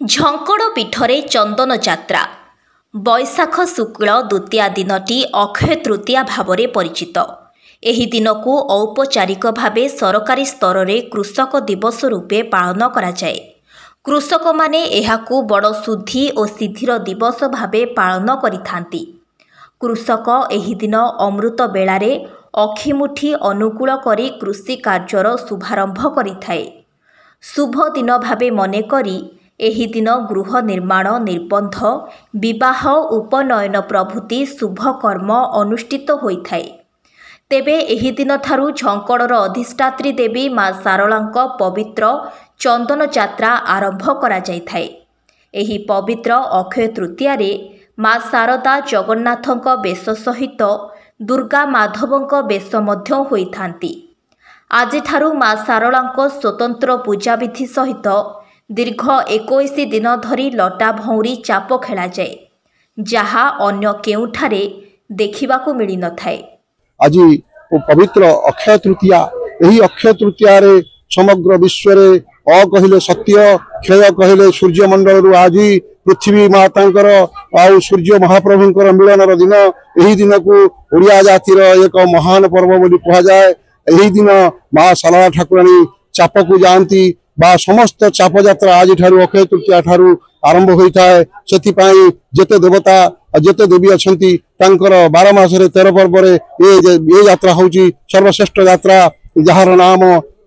ଝଙ୍କଡ଼ ପୀଠରେ ଚନ୍ଦନ ଯାତ୍ରା। ବୈଶାଖ ଶୁକ୍ଳ ଦ୍ୱିତୀୟା ଦିନଟି ଅକ୍ଷୟ ତୃତୀୟା ଭାବରେ ପରିଚିତ। ଏହି ଦିନକୁ ଔପଚାରିକ ଭାବେ ସରକାରୀ ସ୍ତରରେ କୃଷକ ଦିବସ ରୂପେ ପାଳନ କରାଯାଏ। କୃଷକମାନେ ଏହାକୁ ବଡ଼ ଶୁଦ୍ଧି ଓ ସିଦ୍ଧିର ଦିବସ ଭାବେ ପାଳନ କରିଥାନ୍ତି। କୃଷକ ଏହି ଦିନ ଅମୃତ ବେଳାରେ ଅଖିମୁଠି ଅନୁକୂଳ କରି କୃଷି କାର୍ଯ୍ୟର ଶୁଭାରମ୍ଭ କରିଥାଏ। ଶୁଭ ଦିନ ଭାବେ ମନେକରି ଏହି ଦିନ ଗୃହ ନିର୍ମାଣ, ନିର୍ବନ୍ଧ, ବିବାହ, ଉପନୟନ ପ୍ରଭୃତି ଶୁଭ କର୍ମ ଅନୁଷ୍ଠିତ ହୋଇଥାଏ। ତେବେ ଏହି ଦିନଠାରୁ ଝଙ୍କଡ଼ର ଅଧିଷ୍ଠାତ୍ରୀ ଦେବୀ ମା ଶାରଳାଙ୍କ ପବିତ୍ର ଚନ୍ଦନ ଯାତ୍ରା ଆରମ୍ଭ କରାଯାଇଥାଏ। ଏହି ପବିତ୍ର ଅକ୍ଷୟ ତୃତୀୟାରେ ମା ଶାରଦା ଜଗନ୍ନାଥଙ୍କ ବେଶ ସହିତ ଦୁର୍ଗା ମାଧବଙ୍କ ବେଶ ମଧ୍ୟ ହୋଇଥାନ୍ତି। ଆଜିଠାରୁ ମା ଶାରଳାଙ୍କ ସ୍ୱତନ୍ତ୍ର ପୂଜାବିଧି ସହିତ ଦୀର୍ଘ 21 ଦିନ ଧରି ଲଟା ଭଉଁରୀ ଚାପ ଖେଳାଯାଏ, ଯାହା ଅନ୍ୟ କେଉଁଠାରେ ଦେଖିବାକୁ ମିଳିନଥାଏ। ଆଜି ପବିତ୍ର ଅକ୍ଷୟ ତୃତୀୟା। ଏହି ଅକ୍ଷୟ ତୃତୀୟାରେ ସମଗ୍ର ବିଶ୍ୱରେ ଅ କହିଲେ ସତ୍ୟ, କ୍ଷୟ କହିଲେ ସୂର୍ଯ୍ୟମଣ୍ଡଳରୁ ଆଜି ପୃଥିବୀ ମାତାଙ୍କର ଆଉ ସୂର୍ଯ୍ୟ ମହାପ୍ରଭୁଙ୍କର ମିଳନର ଦିନ। ଏହି ଦିନକୁ ଓଡ଼ିଆ ଜାତିର ଏକ ମହାନ ପର୍ବ ବୋଲି କୁହାଯାଏ। ଏହି ଦିନ ମା ଶାରଳା ଠାକୁରାଣୀ ଚାପକୁ ଯାଆନ୍ତି ବା ସମସ୍ତ ଚାପ ଯାତ୍ରା ଆଜିଠାରୁ ଅକ୍ଷୟ ତୃତୀୟା ଠାରୁ ଆରମ୍ଭ ହୋଇଥାଏ। ସେଥିପାଇଁ ଯେତେ ଦେବତା ଯେତେ ଦେବୀ ଅଛନ୍ତି ତାଙ୍କର 12 ମାସରେ 13 ପର୍ବରେ ଏ ଯାତ୍ରା ହେଉଛି ସର୍ବଶ୍ରେଷ୍ଠ ଯାତ୍ରା, ଯାହାର ନାମ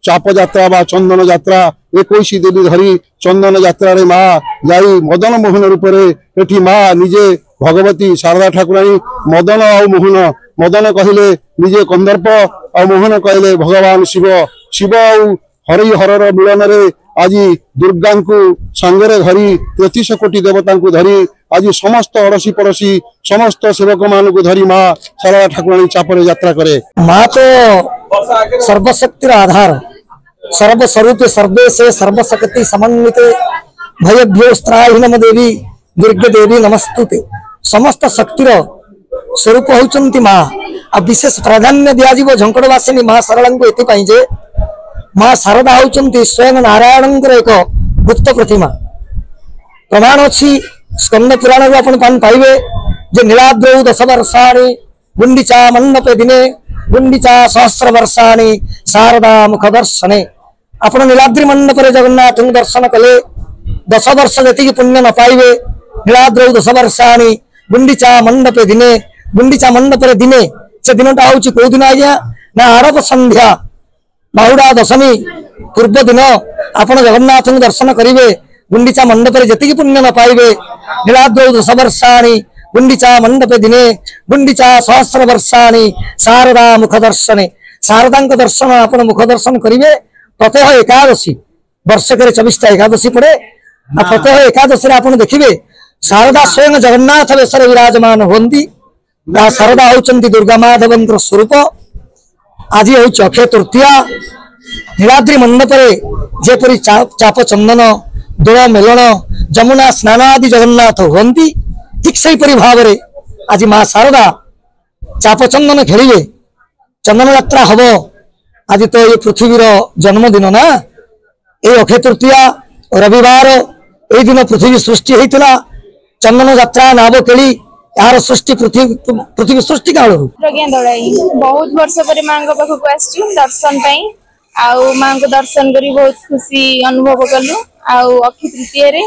ଚାପ ଯାତ୍ରା ବା ଚନ୍ଦନ ଯାତ୍ରା। 21 ଦେବୀ ଧରି ଚନ୍ଦନ ଯାତ୍ରାରେ ମା ଯାଇ ମଦନ ମୋହନ ରୂପରେ ଏଠି ମା ନିଜେ ଭଗବତୀ ଶାରଦା ଠାକୁରାଣୀ ମଦନ ଆଉ ମୋହନ। ମଦନ କହିଲେ ନିଜେ କନ୍ଦର୍ପ ଆଉ ମୋହନ କହିଲେ ଭଗବାନ ଶିବ। ଶିବ ଆଉ ହରିହରର ମିଳନରେ ଆଜି ଦୁର୍ଗାଙ୍କୁ ସାଙ୍ଗରେ ଧରି 33 କୋଟି ଦେବତାଙ୍କୁ ଧରି ଆଜି ସମସ୍ତ ଅଡ଼ସି ପଡ଼ୋଶୀ ସମସ୍ତ ସେବକ ମାନଙ୍କୁ ଧରି ମା ଶାରଳା ଠାକୁରାଣୀ ଚାପରେ ଯାତ୍ରା करे। ମା ତ ସର୍ବଶକ୍ତିର ଆଧାର, ସର୍ବସ୍ୱରୂପେ ସର୍ବେଶେ ସର୍ବଶକ୍ତି ସମନ୍විତେ ଭୟଭ୍ୟସ୍ତ୍ରାହିନମ ଦେବୀ ଦୁର୍ଗେ ଦେବୀ ନମସ୍ତୁତେ। ସମସ୍ତ ଶକ୍ତିର ସ୍ୱରୂପ ହେଉଛନ୍ତି ମା। ଆଉ ବିଶେଷ ପ୍ରାଧାନ୍ୟ ଦିଆଯିବ ଝଙ୍କଡ଼ବାସିନୀ ମା ଶାରଳାଙ୍କୁ ଏଥିପାଇଁ ଯେ ମା ଶାରଦା ହେଉଛନ୍ତି ସ୍ୱୟଂ ନାରାୟଣଙ୍କର ଏକ ଗୁପ୍ତ ପ୍ରତିମା। ପ୍ରମାଣ ଅଛି ସ୍କନ୍ଦ ପୁରାଣରୁ ଆପଣ ପାଇବେ ଯେ ନୀଳାଦ୍ରୌ 10 ବର୍ଷାଣି ଗୁଣ୍ଡିଚା ମଣ୍ଡପେ ଦିନେ ଗୁଣ୍ଡିଚା ସହସ୍ର ବର୍ଷାଣି ଶାରଦା ମୁଖ ଦର୍ଶନେ। ଆପଣ ନୀଳାଦ୍ରି ମଣ୍ଡପରେ ଜଗନ୍ନାଥଙ୍କୁ ଦର୍ଶନ କଲେ 10 ବର୍ଷ ଯେତିକି ପୁଣ୍ୟ ନ ପାଇବେ, ନୀଳାଦ୍ରୌ 10 ବର୍ଷାଣି ଗୁଣ୍ଡିଚା ମଣ୍ଡପେ ଦିନେ। ଗୁଣ୍ଡିଚା ମଣ୍ଡପରେ ଦିନେ, ସେ ଦିନଟା ହେଉଛି କୋଉ ଦିନ ଆଜ୍ଞା? ନା ଆରବ ସନ୍ଧ୍ୟା ବାହୁଡ଼ା ଦଶମୀ ପୂର୍ବ ଦିନ ଆପଣ ଜଗନ୍ନାଥଙ୍କୁ ଦର୍ଶନ କରିବେ। ଗୁଣ୍ଡିଚା ମଣ୍ଡପରେ ଯେତିକି ପୁଣ୍ୟ ନ ପାଇବେ, ନୀଳାଦ୍ରୌ 10 ବର୍ଷାଣି ଗୁଣ୍ଡିଚା ମଣ୍ଡପେ ଦିନେ ଗୁଣ୍ଡିଚା ସହସ୍ର ବର୍ଷାଣି ଶାରଦା ମୁଖ ଦର୍ଶନେ। ଶାରଦାଙ୍କ ଦର୍ଶନ ଆପଣ ମୁଖ ଦର୍ଶନ କରିବେ। ପ୍ରତ୍ୟହ ଏକାଦଶୀ, ବର୍ଷକରେ 24ଟା ଏକାଦଶୀ ପଡ଼େ। ଆଉ ପ୍ରତ୍ୟହ ଏକାଦଶୀରେ ଆପଣ ଦେଖିବେ ଶାରଦା ସ୍ୱୟଂ ଜଗନ୍ନାଥ ବେଶରେ ବିରାଜମାନ ହୁଅନ୍ତି। ଶାରଦା ହେଉଛନ୍ତି ଦୁର୍ଗା ମାଧବଙ୍କର ସ୍ୱରୂପ। ଆଜି ହେଉଛି ଅକ୍ଷୟ ତୃତୀୟା। ନୀଳାଦ୍ରି ମଣ୍ଡପରେ ଯେପରି ଚାପ ଚନ୍ଦନ, ଦୋଳ ମେଲଣ, ଯମୁନା ସ୍ନାନ ଆଦି ଜଗନ୍ନାଥ ହୁଅନ୍ତି, ଠିକ୍ ସେହିପରି ଭାବରେ ଆଜି ମା ଶାରଦା ଚାପ ଚନ୍ଦନ ଖେଳିବେ, ଚନ୍ଦନ ଯାତ୍ରା ହବ। ଆଜି ତ ଏ ପୃଥିବୀର ଜନ୍ମଦିନ ନା, এই ଅକ୍ଷୟ ତୃତୀୟା ରବିବାର, এই ଦିନ ପୃଥିବୀ ସୃଷ୍ଟି ହେଇଥିଲା। ଚନ୍ଦନ ଯାତ୍ରା ନାବ କେଳି ଏହାର ସୃଷ୍ଟି ପୃଥିବୀ ସୃଷ୍ଟି କାଳରୁ। ପ୍ରଜ୍ଞା ଦଳାଇ ବହୁତ ବର୍ଷ ପରେ ମାଙ୍କ ପାଖକୁ ଆସିଛୁ ଦର୍ଶନ ପାଇଁ। ଆଉ ମାଙ୍କୁ ଦର୍ଶନ କରି ବହୁତ ଖୁସି ଅନୁଭବ କଲୁ। ଆଉ ଅକ୍ଷୟ ତୃତୀୟାରେ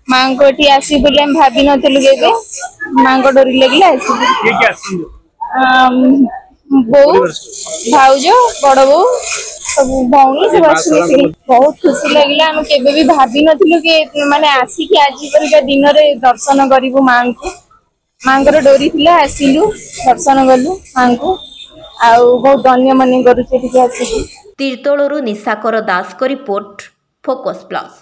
ମାଙ୍କ ଏଠି ଆସିବୁ ବୋଲି ଆମେ ଭାବିନଥିଲୁ କେବେ। ମାଙ୍କ ଡୋରି ଲାଗିଲା ଆସିବୁ। ବୋଉ, ଭାଉଜ, ବଡ ବୋଉ, ସବୁ ଭଉଣୀ ସବୁ ଆସିକି ବହୁତ ଖୁସି ଲାଗିଲା। ଆମେ କେବେ ବି ଭାବିନଥିଲୁ କି ମାନେ ଆସିକି ଆଜି ପରିକା ଦିନରେ ଦର୍ଶନ କରିବୁ ମାଙ୍କୁ। ମାଙ୍କର ଡୋରି ଥିଲା, ଆସିଲୁ, ଦର୍ଶନ କଲୁ ମାଙ୍କୁ। ଆଉ ବହୁତ ଧନ୍ୟ ମନେ କରୁଛୁ ଏଠିକି ଆସିକି। ତିର୍ତ୍ତୋଳରୁ ନିଶାକର ଦାସଙ୍କ ରିପୋର୍ଟ, ଫୋକସ୍ ପ୍ଲସ୍।